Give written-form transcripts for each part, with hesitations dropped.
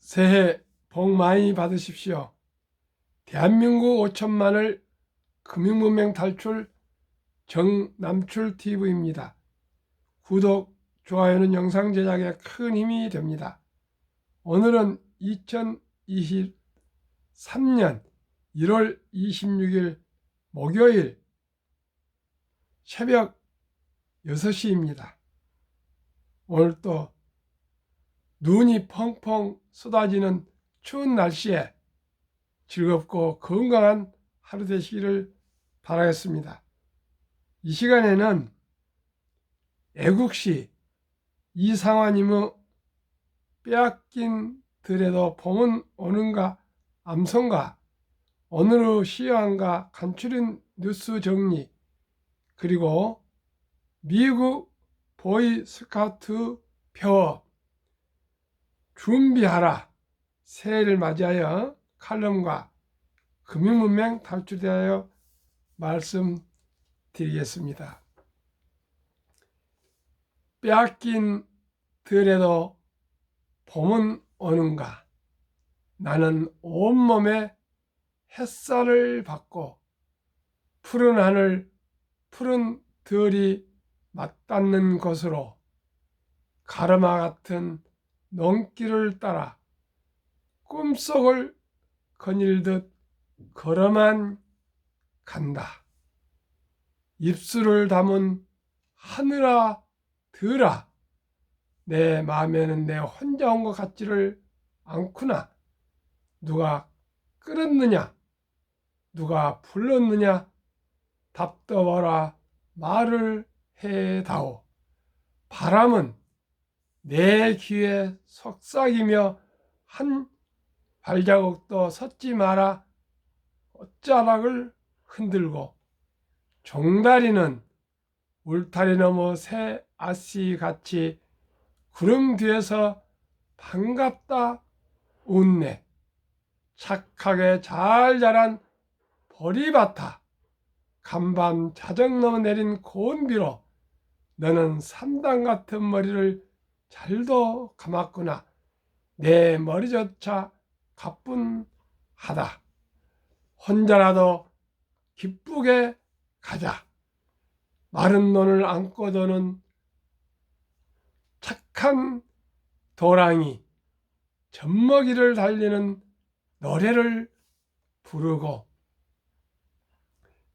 새해 복 많이 받으십시오. 대한민국 5천만을 금융문맹 탈출 정남출TV입니다. 구독, 좋아요는 영상 제작에 큰 힘이 됩니다. 오늘은 2023년 1월 26일 목요일 새벽 6시입니다. 오늘 또 눈이 펑펑 쏟아지는 추운 날씨에 즐겁고 건강한 하루 되시기를 바라겠습니다. 이 시간에는 애국시 이상화님의 빼앗긴 들에도 봄은 오는가 암송가, 오늘의 시황과 간추린 뉴스 정리, 그리고 미국 보이스카우트 표 준비하라 새해를 맞이하여 칼럼과 금융문맹 탈출에 대하여 말씀드리겠습니다. 빼앗긴 들에도 봄은 오는가, 나는 온몸에 햇살을 받고 푸른 하늘, 푸른 들이 맞닿는 곳으로 가르마 같은 논길을 따라 꿈속을 거닐듯 걸어만 간다. 입술을 담은 하늘아 들아, 내 마음에는 내 혼자 온 것 같지를 않구나. 누가 끌었느냐, 누가 불렀느냐, 답답하라 말을 해다오. 바람은 내 귀에 속삭이며 한 발자국도 섰지 마라 옷자락을 흔들고, 종다리는 울타리 너머 새 아씨 같이 구름 뒤에서 반갑다 웃네. 착하게 잘 자란 보리밭아, 간밤 자정 넘어 내린 고운 비로 너는 산당 같은 머리를 잘도 감았구나. 내 머리조차 가뿐하다. 혼자라도 기쁘게 가자. 마른 논을 안고 도는 착한 도랑이 젖먹이를 달리는 노래를 부르고,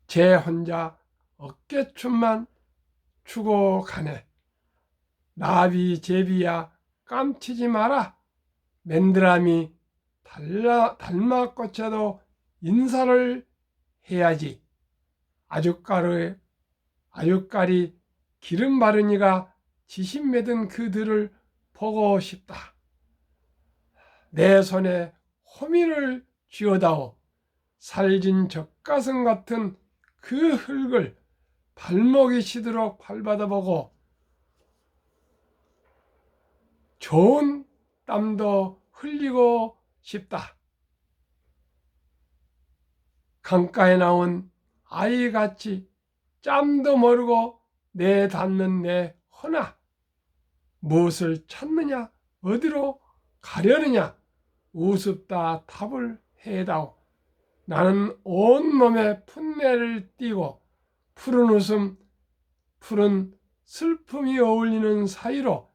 제 혼자 어깨춤만 추고 가네. 나비 제비야 깜치지 마라. 맨드라미 달마꽃에도 인사를 해야지. 아주까리 기름 바르니가 지신 맺은 그들을 보고 싶다. 내 손에 호미를 쥐어다오. 살진 젖가슴 같은 그 흙을 발목이 시도록 밟아다보고 좋은 땀도 흘리고 싶다. 강가에 나온 아이같이 짬도 모르고 내닿는 내 허나, 무엇을 찾느냐, 어디로 가려느냐, 우습다 답을 해다오. 나는 온몸에 풋내를 띠고 푸른 웃음, 푸른 슬픔이 어울리는 사이로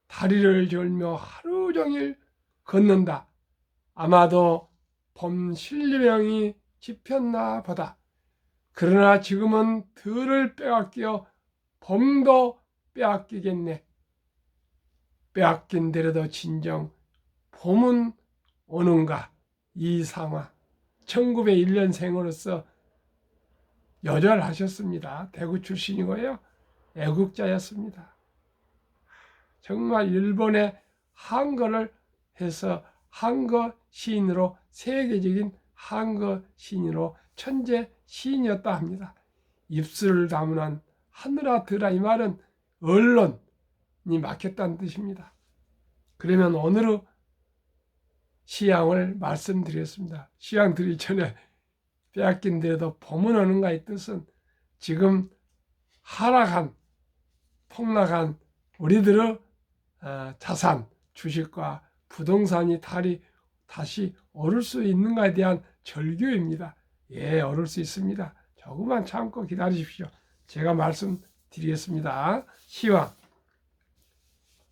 다리를 절며 하루 종일 걷는다. 아마도 봄 신리병이 집혔나 보다. 그러나 지금은 들을 빼앗겨 봄도 빼앗기겠네. 빼앗긴 데라도 진정 봄은 오는가. 이상화 1901년생으로서 여절하셨습니다. 대구 출신이고요. 애국자였습니다. 정말 일본의 한거를 해서 한거 시인으로, 세계적인 한거 시인으로 천재 시인이었다 합니다. 입술을 다문한 하늘아 들아, 이 말은 언론이 막혔다는 뜻입니다. 그러면 오늘의 시향을 말씀드리겠습니다. 시향 드리기 전에 빼앗긴 데에도 봄은 오는가의 뜻은 지금 하락한, 폭락한 우리들의 자산, 주식과 부동산이 다시 오를 수 있는가에 대한 절규입니다. 예, 오를 수 있습니다. 조금만 참고 기다리십시오. 제가 말씀드리겠습니다. 시황.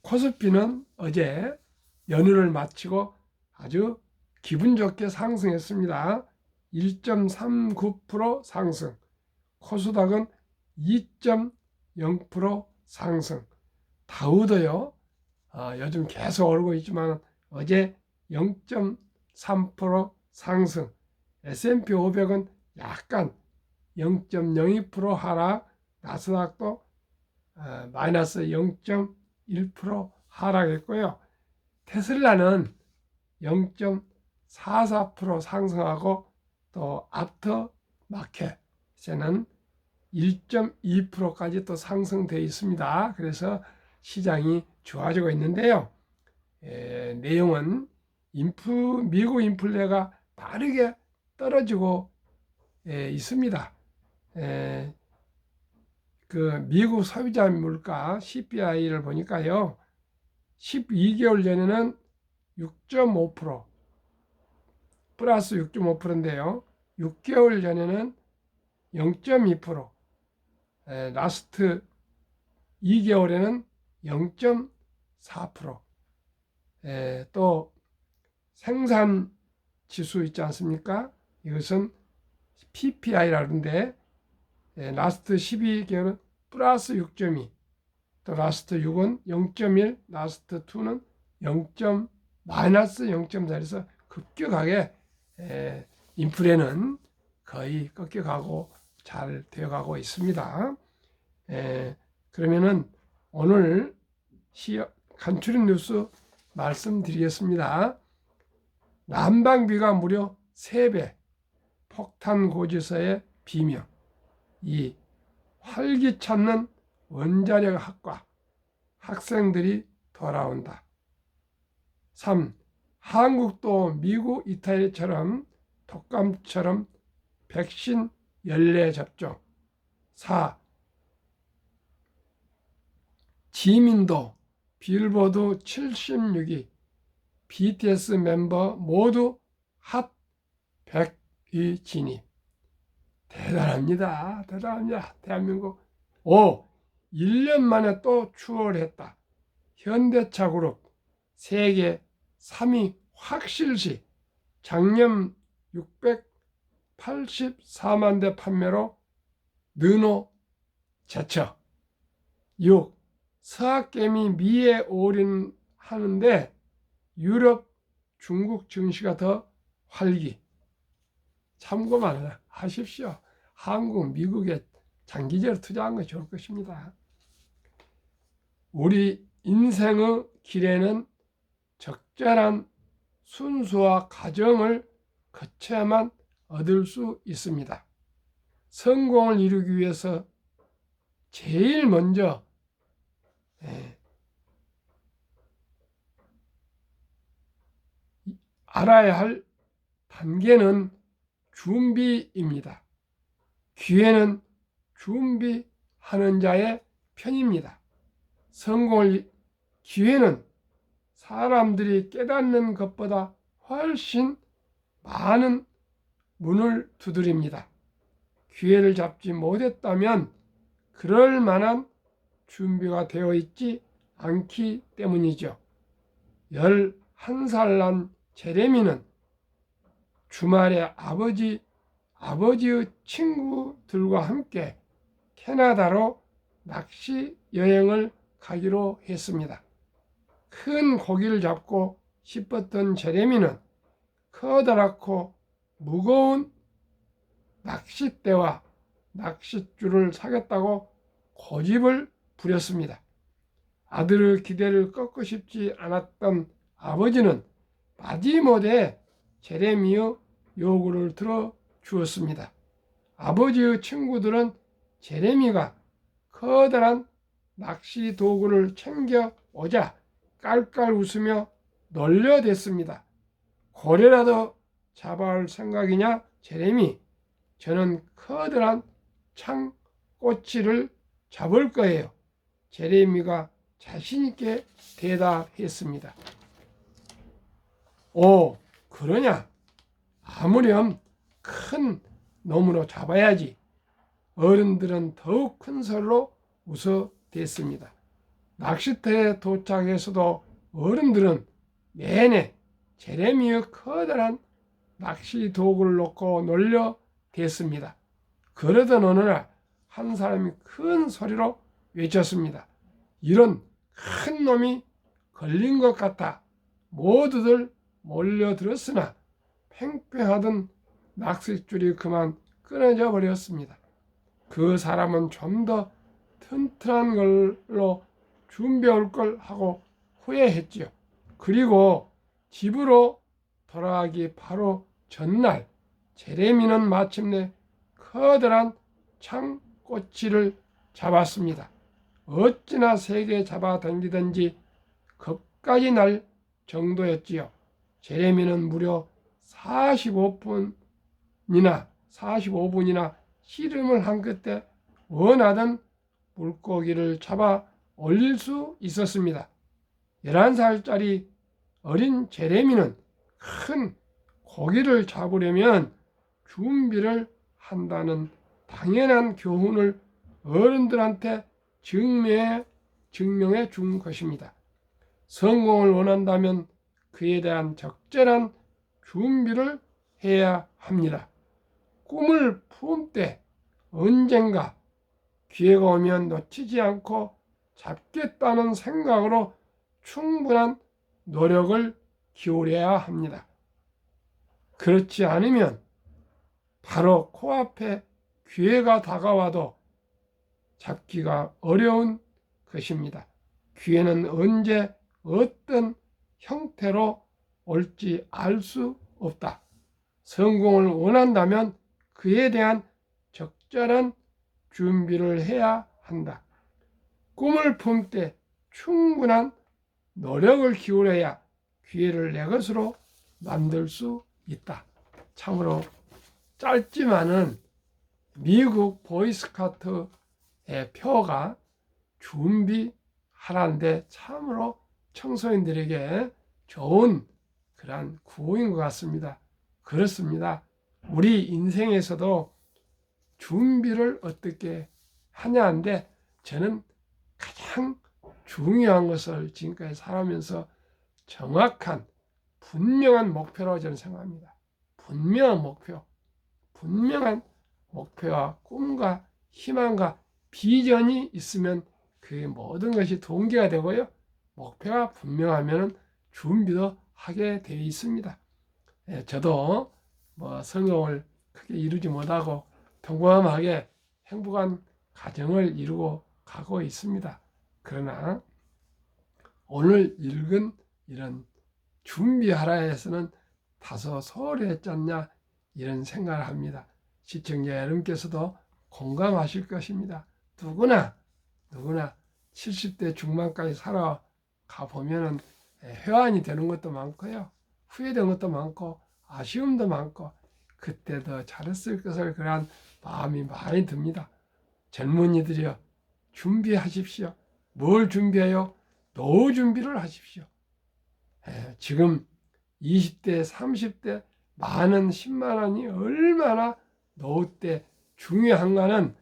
코스피는 어제 연휴를 마치고 아주 기분 좋게 상승했습니다. 1.39% 상승. 코스닥은 2.0% 상승. 다우도요, 요즘 계속 오르고 있지만 어제 0.3% 상승. S&P 500은 약간 0.02% 하락. 나스닥도 마이너스 0.1% 하락했고요. 테슬라는 0.44% 상승하고 또 애프터 마켓에는 1.2%까지 또 상승되어 있습니다. 그래서 시장이 좋아지고 있는데요. 내용은 미국 인플레가 빠르게 떨어지고 있습니다. 그 미국 소비자 물가 CPI를 보니까요, 12개월 전에는 6.5% 플러스 6.5%인데요. 6개월 전에는 0.2%, 라스트 2개월에는 0.4%, 또 생산 지수 있지 않습니까? 이것은 PPI라는데 라스트 12개월은 플러스 6.2, 또 라스트 6은 0.1, 라스트 2는 마이너스 0.4에서 급격하게 인플레는 거의 꺾여가고 잘 되어가고 있습니다. 그러면은 오늘 간추린 뉴스 말씀드리겠습니다. 난방비가 무려 3배, 폭탄 고지서의 비명. 2. 활기찬는 원자력 학과 학생들이 돌아온다. 3. 한국도 미국, 이탈리아처럼 독감처럼 백신 연례 접종. 4. 지민도 빌보드 76위 BTS 멤버 모두 핫 100위 진입. 대단합니다. 대단합니다. 대한민국. 5. 1년 만에 또 추월했다. 현대차 그룹 세계 3위 확실시 작년 684만 대 판매로 르노 제쳐. 6. 서학개미 미에 올인하는데 유럽, 중국 증시가 더 활기. 참고만 하십시오. 한국, 미국에 장기적으로 투자한 것이 좋을 것입니다. 우리 인생의 길에는 적절한 순수와 과정을 거쳐야만 얻을 수 있습니다. 성공을 이루기 위해서 제일 먼저 알아야 할 단계는 준비입니다. 기회는 준비하는 자의 편입니다. 기회는 사람들이 깨닫는 것보다 훨씬 많은 문을 두드립니다. 기회를 잡지 못했다면 그럴 만한 준비가 되어 있지 않기 때문이죠. 11살 난 제레미는 주말에 아버지의 친구들과 함께 캐나다로 낚시 여행을 가기로 했습니다. 큰 고기를 잡고 싶었던 제레미는 커다랗고 무거운 낚싯대와 낚싯줄을 사겠다고 고집을 부렸습니다. 아들의 기대를 꺾고 싶지 않았던 아버지는 마지못해 제레미의 요구를 들어주었습니다. 아버지의 친구들은 제레미가 커다란 낚시 도구를 챙겨오자 깔깔 웃으며 놀려댔습니다. 고래라도 잡아올 생각이냐, 제레미? 저는 커다란 창꼬치를 잡을 거예요. 제레미가 자신있게 대답했습니다. 오, 그러냐? 아무렴 큰 놈으로 잡아야지. 어른들은 더욱 큰 소리로 웃어댔습니다. 낚시터에 도착해서도 어른들은 내내 제레미의 커다란 낚시 도구를 놓고 놀려댔습니다. 그러던 어느 날 한 사람이 큰 소리로 외쳤습니다. 이런 큰 놈이 걸린 것 같아. 모두들 몰려들었으나 팽팽하던 낚싯줄이 그만 끊어져 버렸습니다. 그 사람은 좀 더 튼튼한 걸로 준비할 걸 하고 후회했지요. 그리고 집으로 돌아가기 바로 전날 제레미는 마침내 커다란 창꼬치를 잡았습니다. 어찌나 세게 잡아당기든지 겁까지 날 정도였지요. 제레미는 무려 45분이나 씨름을 한 끝에 원하던 물고기를 잡아 올릴 수 있었습니다. 11살짜리 어린 제레미는 큰 고기를 잡으려면 준비를 한다는 당연한 교훈을 어른들한테 증명해 준 것입니다. 성공을 원한다면 그에 대한 적절한 준비를 해야 합니다. 꿈을 품을 때 언젠가 기회가 오면 놓치지 않고 잡겠다는 생각으로 충분한 노력을 기울여야 합니다. 그렇지 않으면 바로 코앞에 기회가 다가와도 잡기가 어려운 것입니다. 기회는 언제 어떤 형태로 올지 알 수 없다. 성공을 원한다면 그에 대한 적절한 준비를 해야 한다. 꿈을 품을 때 충분한 노력을 기울여야 기회를 내 것으로 만들 수 있다. 참으로 짧지만은 미국 보이스카우트의 표가 준비하라는데 참으로 청소년들에게 좋은 그런 구호인 것 같습니다. 그렇습니다. 우리 인생에서도 준비를 어떻게 하냐인데 저는 가장 중요한 것을 지금까지 살아면서 정확한 분명한 목표라고 저는 생각합니다. 분명한 목표와 꿈과 희망과 비전이 있으면 그 모든 것이 동기가 되고요. 목표가 분명하면 준비도 하게 되어 있습니다. 저도 성공을 크게 이루지 못하고 평범하게 행복한 가정을 이루고 가고 있습니다. 그러나 오늘 읽은 이런 준비하라 해서는 다소 소홀했지 않냐 이런 생각을 합니다. 시청자 여러분께서도 공감하실 것입니다. 누구나 70대 중반까지 살아가 보면은 회한이 되는 것도 많고요. 후회되는 것도 많고 아쉬움도 많고 그때 더 잘했을 것을 그런 마음이 많이 듭니다. 젊은이들이여 준비하십시오. 뭘 준비해요? 노후 준비를 하십시오. 지금 20대, 30대 많은 10만 원이 얼마나 노후 때 중요한가는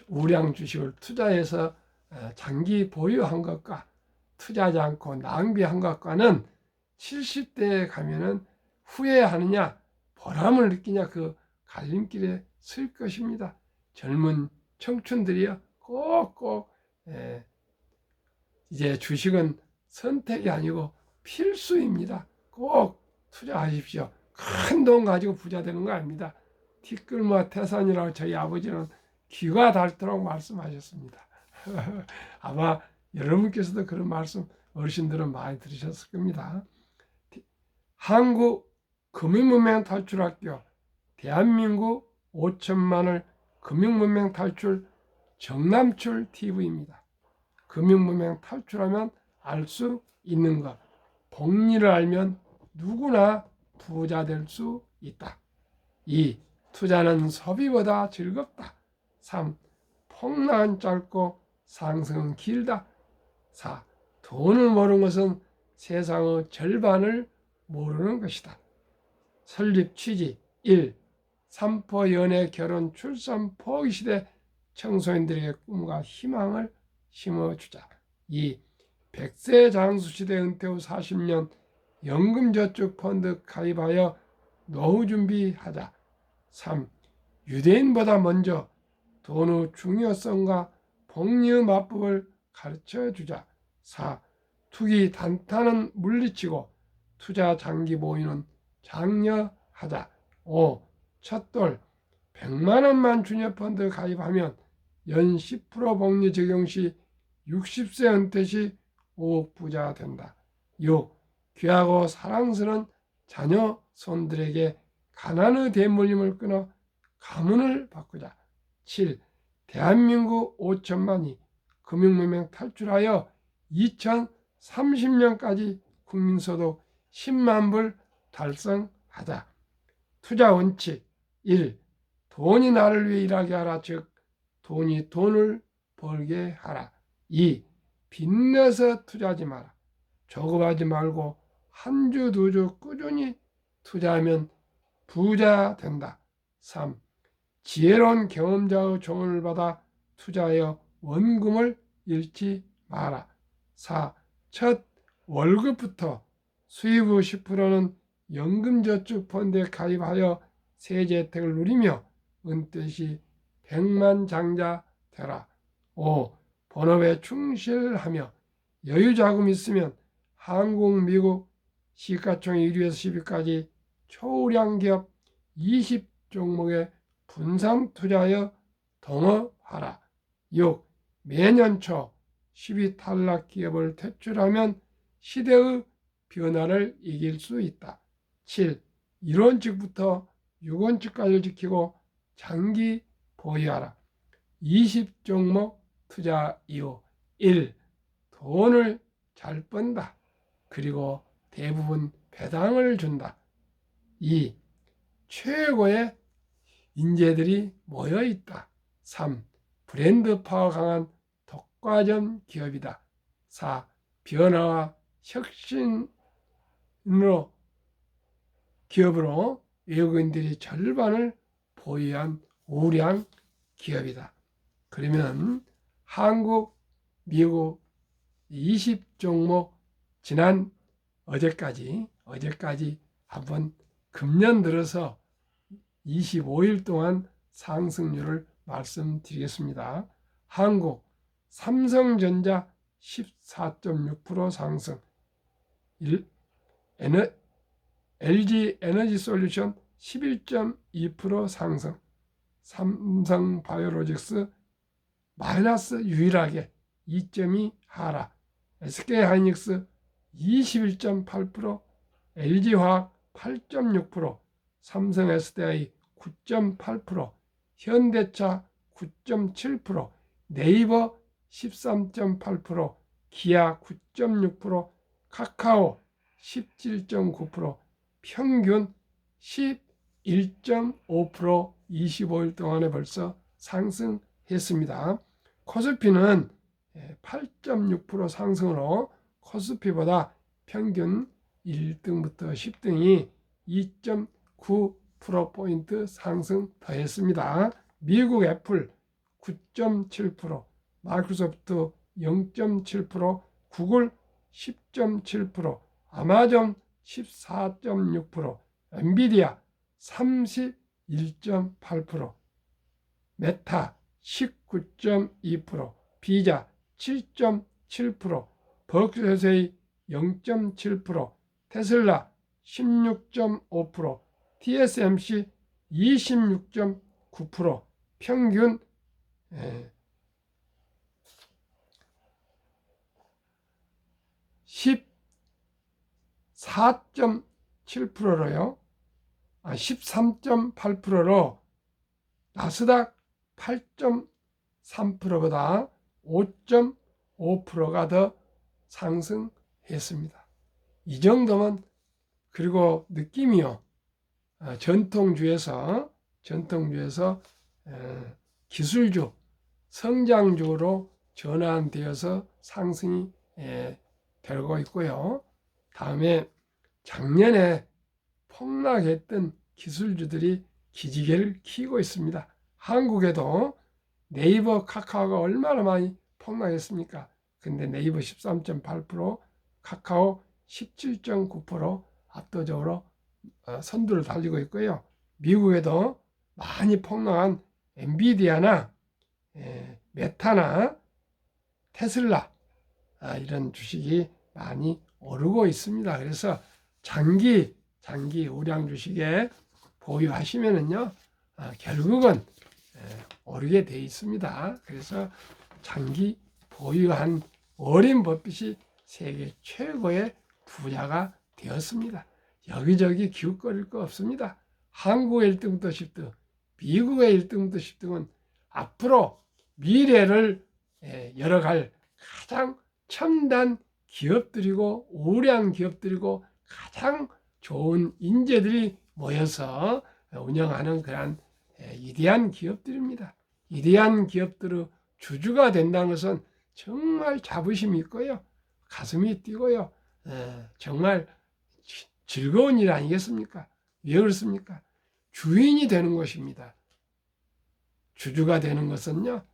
우량 주식을 투자해서 장기 보유한 것과 투자하지 않고 낭비한 것과는 70대에 가면은 후회하느냐 보람을 느끼냐 그 갈림길에 설 것입니다. 젊은 청춘들이요 꼭꼭 이제 주식은 선택이 아니고 필수입니다. 꼭 투자하십시오. 큰 돈 가지고 부자 되는 거 아닙니다. 티끌모아 태산이라고 저희 아버지는 귀가 닳도록 말씀하셨습니다. 아마 여러분께서도 그런 말씀 어르신들은 많이 들으셨을 겁니다. 한국 금융문맹 탈출학교 대한민국 5천만을 금융문맹 탈출 정남출 TV입니다. 금융문맹 탈출하면 알 수 있는 것. 복리를 알면 누구나 부자 될 수 있다. 2. 투자는 소비보다 즐겁다. 3. 폭락은 짧고 상승은 길다. 4. 돈을 모르는 것은 세상의 절반을 모르는 것이다. 설립 취지 1. 삼포 연애 결혼 출산 포기 시대 청소년들에게 꿈과 희망을 심어주자. 2. 100세 장수 시대 은퇴 후 40년 연금저축펀드 가입하여 노후 준비하자. 3. 유대인보다 먼저 돈의 중요성과 복리의 맞법을 가르쳐주자. 4. 투기 단타는 물리치고 투자 장기 보유는 장려하자. 5. 첫돌 100만 원만 주녀펀드 가입하면 연 10% 복리 적용 시 60세 은퇴 시 5억 부자 된다. 6. 귀하고 사랑스러운 자녀 손들에게 가난의 대물림을 끊어 가문을 바꾸자. 7. 대한민국 5천만이 금융문명 탈출하여 2030년까지 국민소득 10만 불 달성하자. 투자 원칙 1. 돈이 나를 위해 일하게 하라. 즉 돈이 돈을 벌게 하라. 2. 빚내서 투자하지 마라. 조급하지 말고 한 주, 두 주 꾸준히 투자하면 부자 된다. 3. 지혜로운 경험자의 조언을 받아 투자하여 원금을 잃지 마라. 4. 첫 월급부터 수입의 10%는 연금저축펀드에 가입하여 세제 혜택을 누리며 은퇴 시 백만장자 되라. 5. 본업에 충실하며 여유자금 있으면 한국, 미국 시가총 1위에서 10위까지 초우량 기업 20종목에 분산 투자하여 동업하라. 6. 매년 초 10위 탈락 기업을 퇴출하면 시대의 변화를 이길 수 있다. 7. 1원칙부터 6원칙까지를 지키고 장기 보유하라. 20종목 투자 이후 1. 돈을 잘 번다. 그리고 대부분 배당을 준다. 2. 최고의 인재들이 모여 있다. 3. 브랜드 파워 강한 독과점 기업이다. 4. 변화와 혁신으로 기업으로 외국인들이 절반을 보유한 우량 기업이다. 그러면 한국, 미국 20종목 지난 어제까지 한번 금년 들어서 25일 동안 상승률을 말씀드리겠습니다. 한국 삼성전자 14.6% 상승, LG 에너지솔루션 11.2% 상승, 삼성바이오로직스 마이너스 유일하게 2.2 하락, SK하이닉스 21.8%, LG화학 8.6%, 삼성 SDI 9.8%, 현대차 9.7%, 네이버 13.8%, 기아 9.6%, 카카오 17.9%, 평균 11.5% 25일 동안에 벌써 상승했습니다. 코스피는 8.6% 상승으로 코스피보다 평균 1등부터 10등이 2.9%포인트 상승 더했습니다. 미국 애플 9.7%, 마이크로소프트 0.7%, 구글 10.7%, 아마존 14.6%, 엔비디아 31.8%, 메타 19.2%, 비자 7.7%, 버크셔의 0.7%, 테슬라 16.5%, TSMC 26.9%, 평균 14.7%로요. 13.8%로 나스닥 8.3%보다 5.5%가 더 상승했습니다. 이 정도면, 그리고 느낌이요, 전통주에서 기술주, 성장주로 전환되어서 상승이 되고 있고요. 다음에 작년에 폭락했던 기술주들이 기지개를 켜고 있습니다. 한국에도 네이버, 카카오가 얼마나 많이 폭락했습니까? 근데 네이버 13.8%, 카카오 17.9% 압도적으로 선두를 달리고 있고요. 미국에도 많이 폭락한 엔비디아나 메타나 테슬라 이런 주식이 많이 오르고 있습니다. 그래서 장기 우량 주식에 보유하시면은요 결국은 오르게 돼 있습니다. 그래서 장기 보유한 워렌 버핏이 세계 최고의 부자가 되었습니다. 여기저기 기웃거릴 거 없습니다. 한국의 1등부터 10등, 미국의 1등부터 10등은 앞으로 미래를 열어갈 가장 첨단 기업들이고 우량 기업들이고 가장 좋은 인재들이 모여서 운영하는 그러한 위대한 기업들입니다. 위대한 기업들의 주주가 된다는 것은 정말 자부심이 있고요. 가슴이 뛰고요. 정말 즐거운 일 아니겠습니까? 왜 그렇습니까? 주인이 되는 것입니다. 주주가 되는 것은요.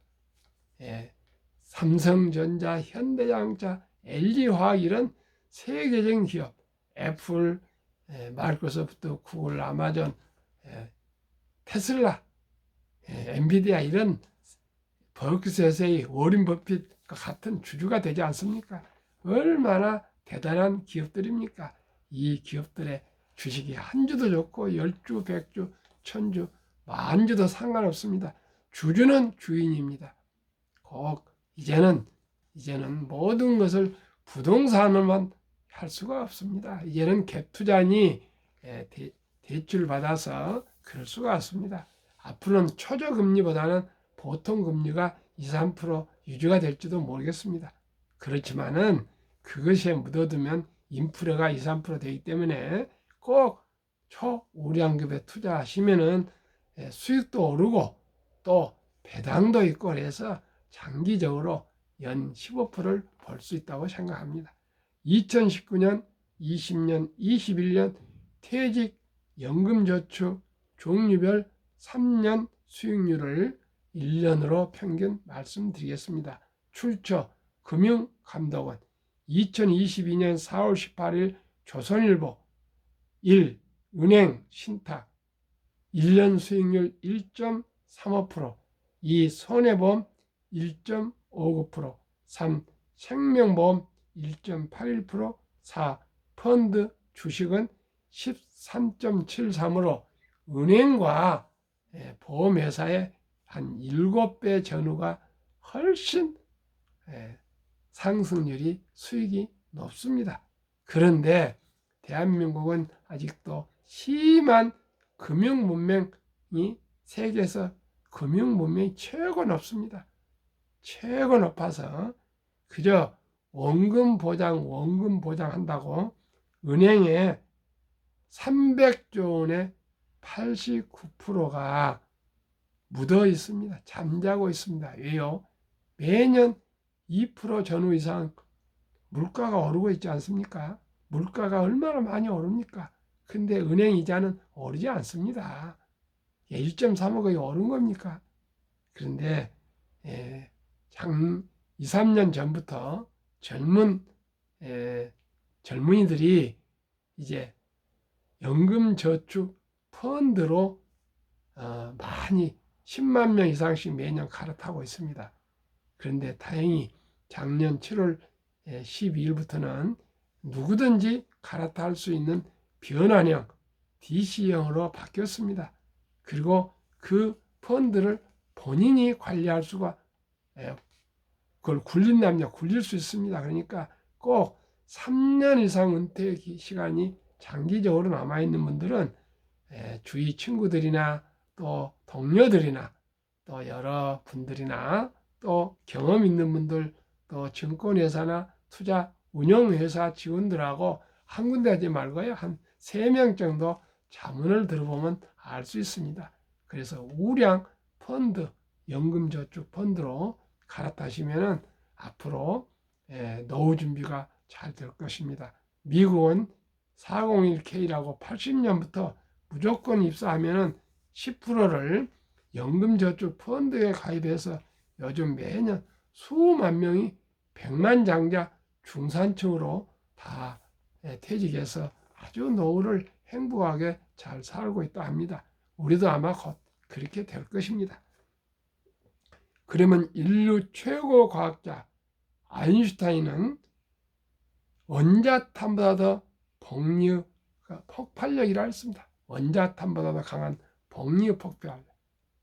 삼성전자, 현대자동차, LG화학 이런 세계적인 기업, 애플, 마이크로소프트, 구글, 아마존, 테슬라, 엔비디아 이런 버크셔스의 워렌 버핏과 같은 주주가 되지 않습니까? 얼마나 대단한 기업들입니까? 이 기업들의 주식이 한 주도 좋고 10주, 100주, 1000주, 만주도 상관없습니다. 주주는 주인입니다. 꼭 이제는 모든 것을 부동산으로만 할 수가 없습니다. 이제는 갭 투자니 대출 받아서 그럴 수가 없습니다. 앞으로는 초저금리보다는 보통금리가 2, 3% 유지가 될지도 모르겠습니다. 그렇지만은 그것에 묻어두면 인프레가 2, 3% 되기 때문에 꼭 초우량급에 투자하시면은 수익도 오르고 또 배당도 있고 그래서 장기적으로 연 15%를 벌 수 있다고 생각합니다. 2019년, 20년, 21년 퇴직, 연금저축, 종류별 3년 수익률을 1년으로 평균 말씀드리겠습니다. 출처 금융감독원 2022년 4월 18일 조선일보 1. 은행 신탁 1년 수익률 1.35%, 2. 손해보험 1.59%, 3. 생명보험 1.81%, 4. 펀드 주식은 13.73으로 은행과 보험회사의 한 7배 전후가 훨씬 상승률이 수익이 높습니다. 그런데 대한민국은 아직도 심한 금융문맹이 세계에서 금융문맹이 최고 높습니다. 최고 높아서 그저 원금 보장 한다고 은행에 300조 원의 89%가 묻어 있습니다. 잠자고 있습니다. 왜요? 매년 2% 전후 이상 물가가 오르고 있지 않습니까? 물가가 얼마나 많이 오릅니까? 근데 은행 이자는 오르지 않습니다. 1.35가 오른 겁니까? 그런데 2, 3년 전부터 젊은이들이 이제 연금저축 펀드로 많이 10만 명 이상씩 매년 갈아타고 있습니다. 그런데 다행히 작년 7월 12일부터는 누구든지 갈아탈 수 있는 변환형 DC형으로 바뀌었습니다. 그리고 그 펀드를 본인이 관리할 수가 그걸 굴릴 수 있습니다. 그러니까 꼭 3년 이상 은퇴 시간이 장기적으로 남아있는 분들은 주위 친구들이나 또 동료들이나 또 여러 분들이나 또 경험 있는 분들 또 증권회사나 투자 운용회사 직원들하고 한 군데 하지 말고요. 한 3명 정도 자문을 들어보면 알 수 있습니다. 그래서 우량 펀드, 연금저축 펀드로 갈아타시면 앞으로 노후 준비가 잘 될 것입니다. 미국은 401k라고 80년부터 무조건 입사하면은 10%를 연금저축 펀드에 가입해서 요즘 매년 수만 명이 백만장자 중산층으로 다 퇴직해서 아주 노후를 행복하게 잘 살고 있다 합니다. 우리도 아마 곧 그렇게 될 것입니다. 그러면 인류 최고 과학자 아인슈타인은 원자탄보다 더 폭발력이라 했습니다. 원자탄보다 더 강한 복류 폭발.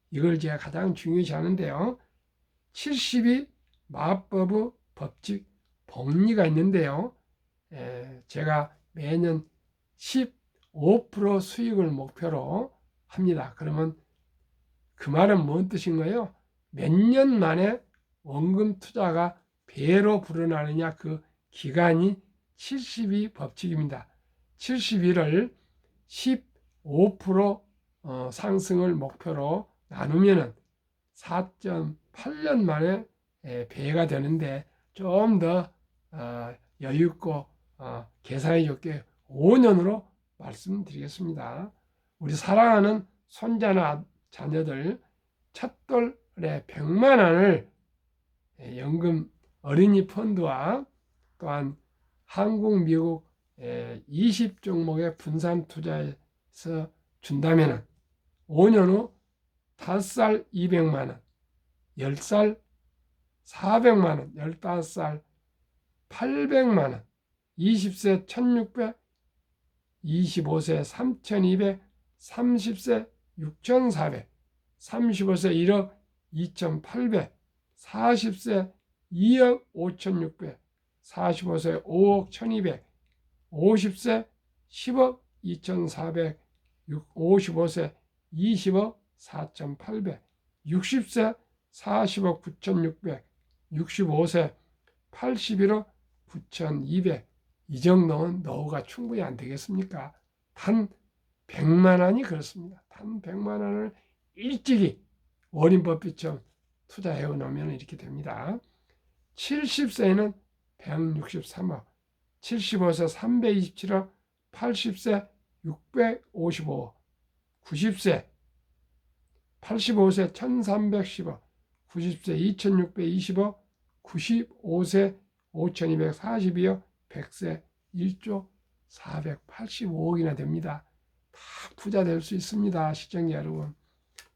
이걸 제가 가장 중요시 하는데요. 70이 마법의 법칙 복리가 있는데요. 제가 매년 15% 수익을 목표로 합니다. 그러면 그 말은 뭔 뜻인가요? 몇 년 만에 원금 투자가 배로 불어나느냐, 그 기간이 70이 법칙입니다. 71을 15% 상승을 목표로 나누면 4.8년 만에 배가 되는데, 좀 더 여유 있고 계산이 좋게 5년으로 말씀드리겠습니다. 우리 사랑하는 손자나 자녀들 첫돌에 100만 원을 연금 어린이 펀드와 또한 한국, 미국 20종목의 분산 투자해서 준다면 5년 후 5살 200만 원, 10살 400만 원, 15살 800만 원, 20세 1600, 25세 3200, 30세 6400, 35세 1억 2800, 40세 2억 5600, 45세 5억 1200, 50세 10억 2400, 55세 20억 4800, 60세 40억 9600, 65세 81억 9200. 이 정도는 노후가 충분히 안 되겠습니까? 단 100만 원이 그렇습니다. 단 100만 원을 일찍이 워린 버핏처럼 투자해 놓으면 이렇게 됩니다. 70세에는 163억, 75세 327억, 80세 655억, 90세 85세 1310억, 90세 2620억, 95세 5242억, 100세 1조 485억이나 됩니다. 다 부자 될 수 있습니다. 시청자 여러분.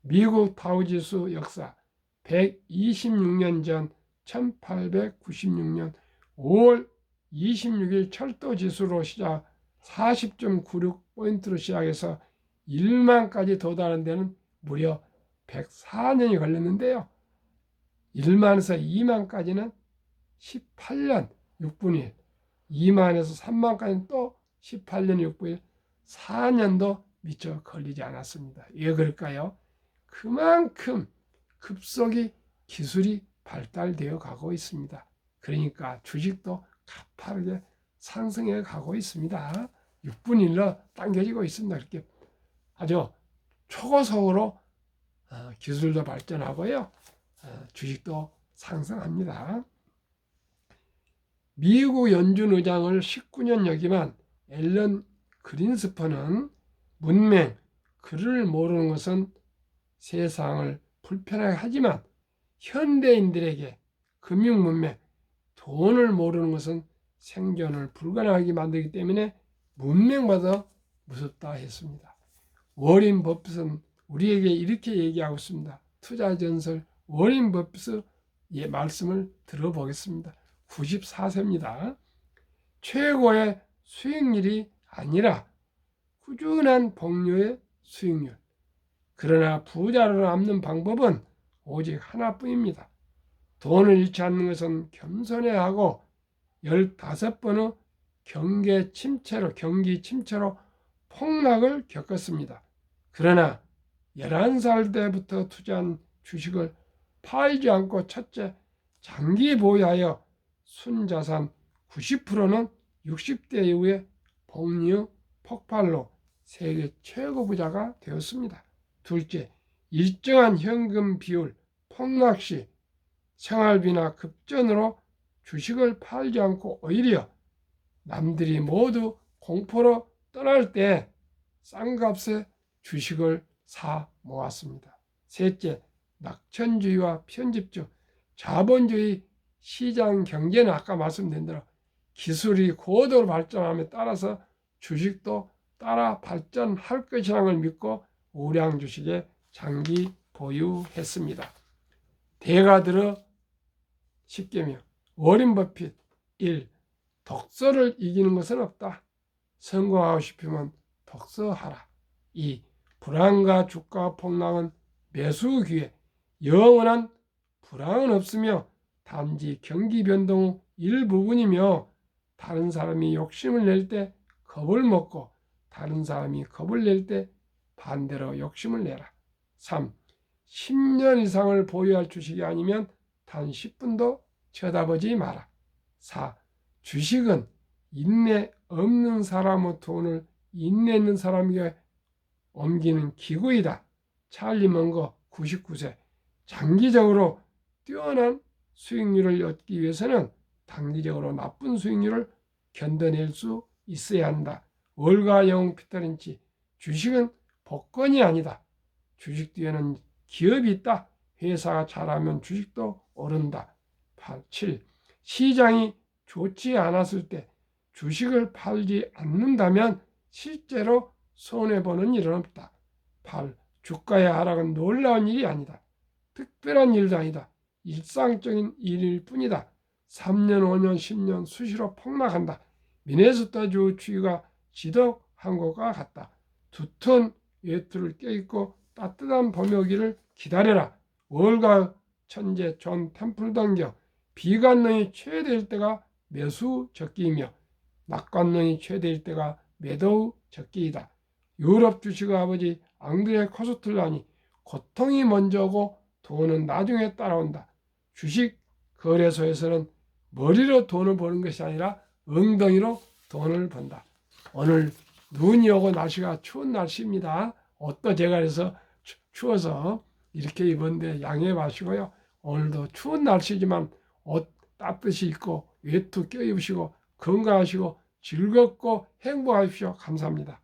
미국 다우지수 역사 126년 전 1896년 5월 26일 철도지수로 시작 40.96포인트로 시작해서 1만까지 도달하는 데는 무려 104년이 걸렸는데요. 1만에서 2만까지는 18년 6분의 1, 2만에서 3만까지는 또 18년 6분의 1, 4년도 미처 걸리지 않았습니다. 왜 그럴까요? 그만큼 급속히 기술이 발달되어 가고 있습니다. 그러니까 주식도 가파르게 상승해 가고 있습니다. 6분의 1로 당겨지고 있습니다. 이렇게 아주 초고속으로 기술도 발전하고요. 주식도 상승합니다. 미국 연준 의장을 19년 역임한 앨런 그린스퍼는 문맹, 글을 모르는 것은 세상을 불편하게 하지만 현대인들에게 금융문맹, 돈을 모르는 것은 생존을 불가능하게 만들기 때문에 문맹보다 무섭다 했습니다. 워린 버핏은 우리에게 이렇게 얘기하고 있습니다. 투자전설 워린 버핏의 말씀을 들어보겠습니다. 94세입니다. 최고의 수익률이 아니라 꾸준한 복류의 수익률. 그러나 부자를 남는 방법은 오직 하나뿐입니다. 돈을 잃지 않는 것은 겸손해야 하고 15번의 경기 침체로 폭락을 겪었습니다. 그러나 11살 때부터 투자한 주식을 팔지 않고 첫째, 장기 보유하여 순자산 90%는 60대 이후에 복리 폭발로 세계 최고 부자가 되었습니다. 둘째, 일정한 현금 비율 폭락 시 생활비나 급전으로 주식을 팔지 않고 오히려 남들이 모두 공포로 떠날 때 싼 값에 주식을 사 모았습니다. 셋째, 낙천주의와 편집주, 자본주의 시장 경제는 아까 말씀드린 대로 기술이 고도로 발전함에 따라서 주식도 따라 발전할 것이라는 걸 믿고 우량 주식에 장기 보유했습니다. 대가 들어 10개명. 워렌 버핏 1. 독서를 이기는 것은 없다. 성공하고 싶으면 독서하라. 2. 불안과 주가 폭락은 매수 기회. 영원한 불안은 없으며 단지 경기 변동 후 일부분이며 다른 사람이 욕심을 낼 때 겁을 먹고 다른 사람이 겁을 낼 때 반대로 욕심을 내라. 3. 10년 이상을 보유할 주식이 아니면 단 10분도 쳐다보지 마라. 4. 주식은 인내 없는 사람의 돈을 인내 있는 사람에게 옮기는 기구이다. 찰리 먼거 99세. 장기적으로 뛰어난 수익률을 얻기 위해서는 단기적으로 나쁜 수익률을 견뎌낼 수 있어야 한다. 월가 영웅 피터 린치. 주식은 복권이 아니다. 주식 뒤에는 기업이 있다. 회사가 잘하면 주식도 오른다. 8, 7. 시장이 좋지 않았을 때 주식을 팔지 않는다면 실제로 손해보는 일은 없다. 8. 주가의 하락은 놀라운 일이 아니다. 특별한 일도 아니다. 일상적인 일일 뿐이다. 3년, 5년, 10년 수시로 폭락한다. 미네소타주 주위가 지독한 것과 같다. 두터운 외투를 껴입고 따뜻한 봄이 오기를 기다려라. 월가 천재 존 템플던경. 비관론이 최대일 때가 매수 적기이며 낙관론이 최대일 때가 매도 적기이다. 유럽 주식의 아버지 앙드레 코스틀란이 고통이 먼저 오고 돈은 나중에 따라온다. 주식 거래소에서는 머리로 돈을 버는 것이 아니라 엉덩이로 돈을 번다. 오늘 눈이 오고 날씨가 추운 날씨입니다. 옷도 제가 그래서 추워서 이렇게 입었는데 양해해 마시고요. 오늘도 추운 날씨지만 옷 따뜻이 입고 외투 껴입으시고 건강하시고 즐겁고 행복하십시오. 감사합니다.